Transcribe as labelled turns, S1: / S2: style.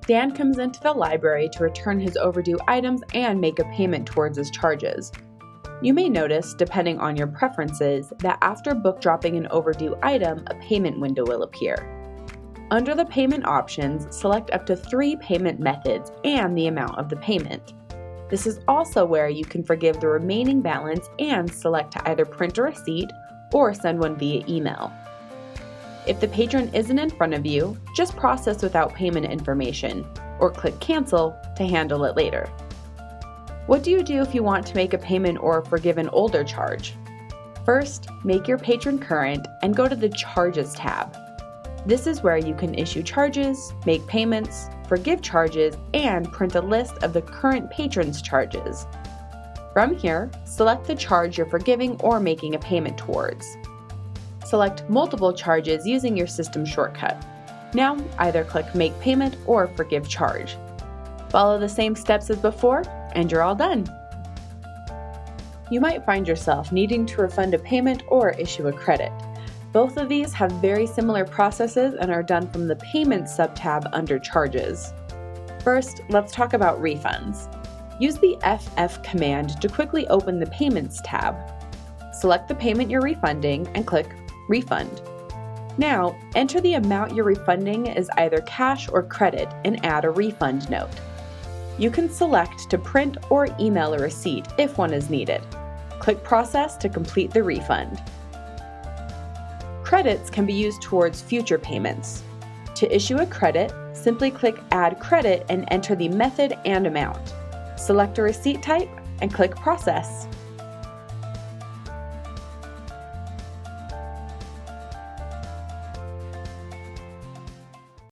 S1: Dan comes into the library to return his overdue items and make a payment towards his charges. You may notice, depending on your preferences, that after book dropping an overdue item, a payment window will appear. Under the payment options, select up to 3 payment methods and the amount of the payment. This is also where you can forgive the remaining balance and select to either print a receipt or send one via email. If the patron isn't in front of you, just process without payment information, or click Cancel to handle it later. What do you do if you want to make a payment or forgive an older charge? First, make your patron current and go to the Charges tab. This is where you can issue charges, make payments, forgive charges, and print a list of the current patron's charges. From here, select the charge you're forgiving or making a payment towards. Select multiple charges using your system shortcut. Now, either click Make Payment or Forgive Charge. Follow the same steps as before, and you're all done. You might find yourself needing to refund a payment or issue a credit. Both of these have very similar processes and are done from the Payments sub-tab under Charges. First, let's talk about refunds. Use the FF command to quickly open the Payments tab. Select the payment you're refunding and click Refund. Now, enter the amount you're refunding as either cash or credit and add a refund note. You can select to print or email a receipt if one is needed. Click Process to complete the refund. Credits can be used towards future payments. To issue a credit, simply click Add Credit and enter the method and amount. Select a receipt type and click Process.